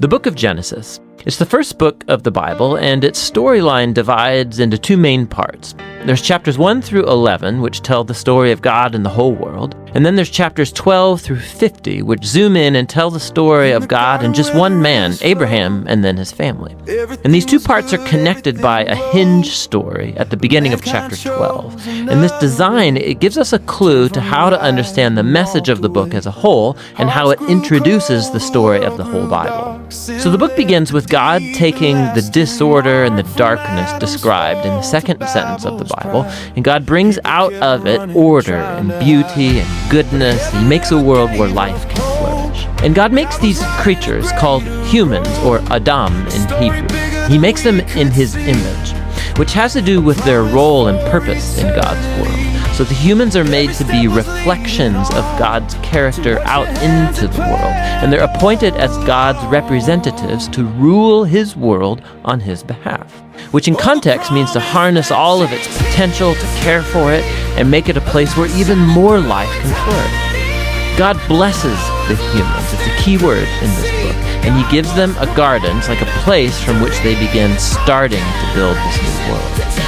The book of Genesis. It's the first book of the Bible, and its storyline divides into two main parts. There's chapters 1 through 11, which tell the story of God and the whole world. And then there's chapters 12 through 50, which zoom in and tell the story of God and just one man, Abraham, and then his family. And these two parts are connected by a hinge story at the beginning of chapter 12. And this design, it gives us a clue to how to understand the message of the book as a whole and how it introduces the story of the whole Bible. So the book begins with God taking the disorder and the darkness described in the second sentence of the Bible, and God brings out of it order and beauty and goodness. He makes a world where life can flourish. And God makes these creatures called humans, or Adam in Hebrew. He makes them in his image, which has to do with their role and purpose in God's world. So the humans are made to be reflections of God's character out into the world, and they're appointed as God's representatives to rule his world on his behalf, which in context means to harness all of its potential, to care for it, and make it a place where even more life can flourish. God blesses the humans. It's a key word in this book. And he gives them a garden. It's like a place from which they begin starting to build this new world.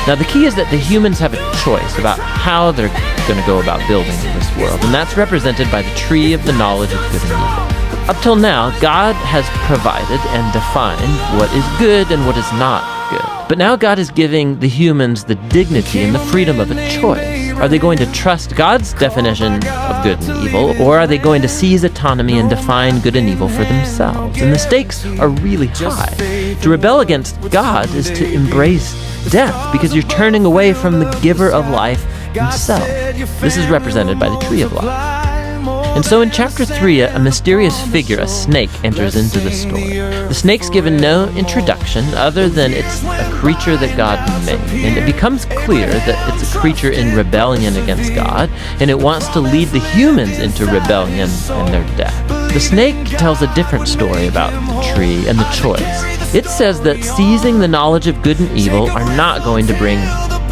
Now, the key is that the humans have a choice about how they're going to go about building this world. And that's represented by the tree of the knowledge of good and evil. Up till now, God has provided and defined what is good and what is not good. But now God is giving the humans the dignity and the freedom of a choice. Are they going to trust God's definition of good and evil, or are they going to seize autonomy and define good and evil for themselves? And the stakes are really high. To rebel against God is to embrace death, because you're turning away from the giver of life himself. This is represented by the tree of life. And so in chapter 3, a mysterious figure, a snake, enters into the story. The snake's given no introduction other than it's a creature that God made. And it becomes clear that it's a creature in rebellion against God, and it wants to lead the humans into rebellion and their death. The snake tells a different story about the tree and the choice. It says that seizing the knowledge of good and evil are not going to bring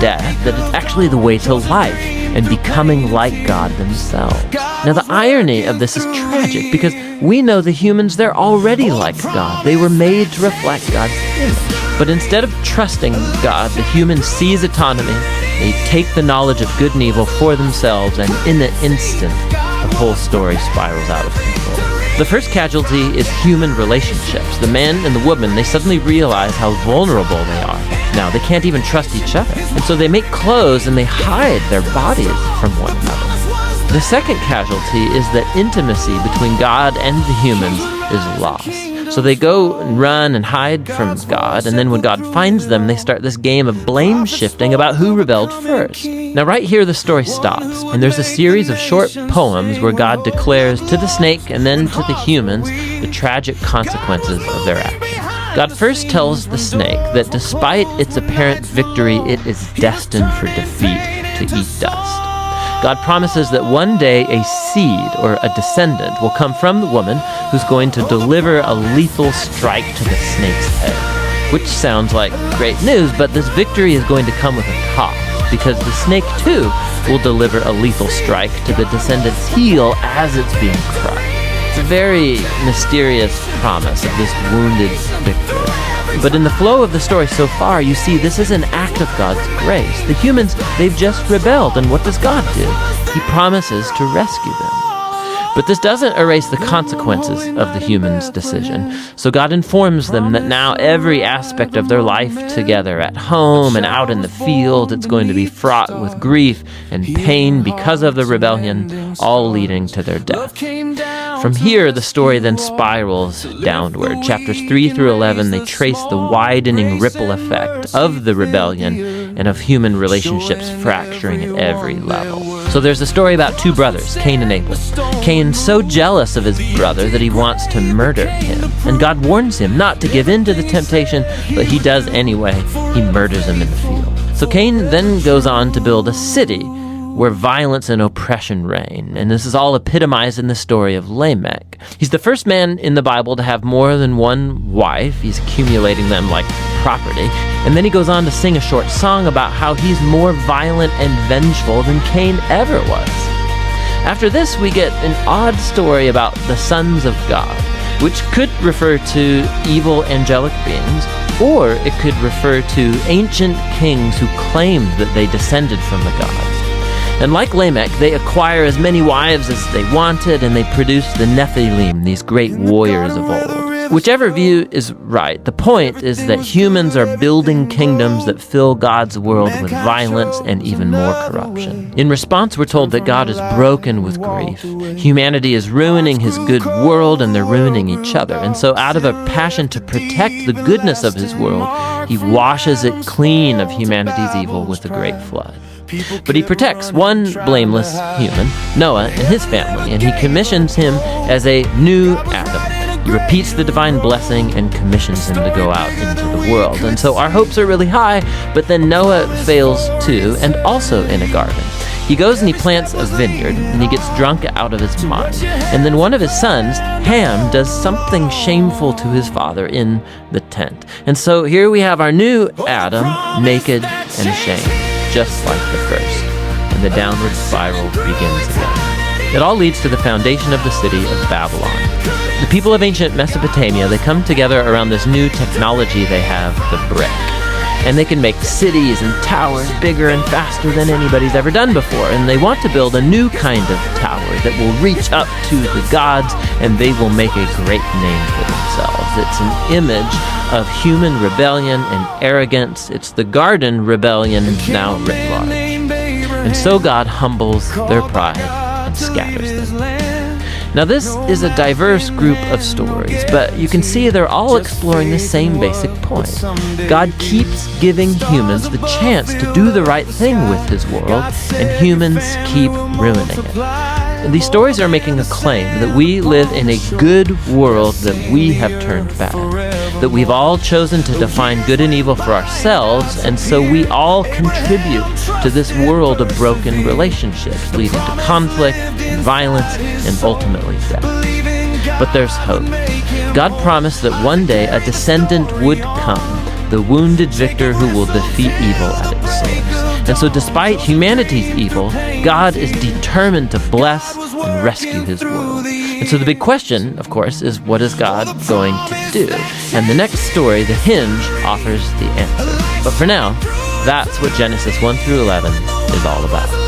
death, that it's actually the way to life and becoming like God themselves. Now, the irony of this is tragic, because we know the humans, they're already like God. They were made to reflect God's image. But instead of trusting God, the humans seize autonomy, they take the knowledge of good and evil for themselves, and in an instant, the whole story spirals out of control. The first casualty is human relationships. The man and the woman, they suddenly realize how vulnerable they are. Now, they can't even trust each other. And so they make clothes and they hide their bodies from one another. The second casualty is that intimacy between God and the humans is lost. So they go and run and hide from God, and then when God finds them, they start this game of blame shifting about who rebelled first. Now, right here, the story stops, and there's a series of short poems where God declares to the snake and then to the humans the tragic consequences of their actions. God first tells the snake that despite its apparent victory, it is destined for defeat, to eat dust. God promises that one day a seed, or a descendant, will come from the woman who's going to deliver a lethal strike to the snake's head. Which sounds like great news, but this victory is going to come with a cost, because the snake, too, will deliver a lethal strike to the descendant's heel as it's being crushed. It's a very mysterious promise of this wounded victor. But in the flow of the story so far, you see this is an act of God's grace. The humans, they've just rebelled, and what does God do? He promises to rescue them. But this doesn't erase the consequences of the humans' decision. So God informs them that now every aspect of their life together, at home and out in the field, it's going to be fraught with grief and pain because of the rebellion, all leading to their death. From here, the story then spirals downward. Chapters 3 through 11, they trace the widening ripple effect of the rebellion and of human relationships fracturing at every level. So there's a story about two brothers, Cain and Abel. Cain's so jealous of his brother that he wants to murder him. And God warns him not to give in to the temptation, but he does anyway. He murders him in the field. So Cain then goes on to build a city where violence and oppression reign. And this is all epitomized in the story of Lamech. He's the first man in the Bible to have more than one wife. He's accumulating them like property. And then he goes on to sing a short song about how he's more violent and vengeful than Cain ever was. After this, we get an odd story about the sons of God. which could refer to evil angelic beings, or it could refer to ancient kings who claimed that they descended from the gods. And like Lamech, they acquire as many wives as they wanted, and they produce the Nephilim, these great warriors of old. Whichever view is right, the point is that humans are building kingdoms that fill God's world with violence and even more corruption. In response, we're told that God is broken with grief. Humanity is ruining his good world, and they're ruining each other. And so out of a passion to protect the goodness of his world, he washes it clean of humanity's evil with a great flood. But he protects one blameless human, Noah, and his family, and he commissions him as a new Adam. He repeats the divine blessing and commissions him to go out into the world. And so our hopes are really high, but then Noah fails too, and also in a garden. He goes and he plants a vineyard, and he gets drunk out of his mind. And then one of his sons, Ham, does something shameful to his father in the tent. And so here we have our new Adam, naked and ashamed, just like the first. And the downward spiral begins again. It all leads to the foundation of the city of Babylon. The people of ancient Mesopotamia, they come together around this new technology they have, the brick. And they can make cities and towers bigger and faster than anybody's ever done before. And they want to build a new kind of tower that will reach up to the gods, and they will make a great name for themselves. It's an image of human rebellion and arrogance. It's the garden rebellion now writ large. And so God humbles their pride and scatters them. Now this is a diverse group of stories, but you can see they're all exploring the same basic point. God keeps giving humans the chance to do the right thing with his world, and humans keep ruining it. And these stories are making a claim that we live in a good world that we have turned bad, that we've all chosen to define good and evil for ourselves, and so we all contribute to this world of broken relationships, leading to conflict and violence and ultimately death. But there's hope. God promised that one day a descendant would come, the wounded victor who will defeat evil at its source. And so despite humanity's evil, God is determined to bless and rescue his world. And so the big question, of course, is what is God going to do? And the next story, The Hinge, offers the answer. But for now, that's what Genesis 1 through 11 is all about.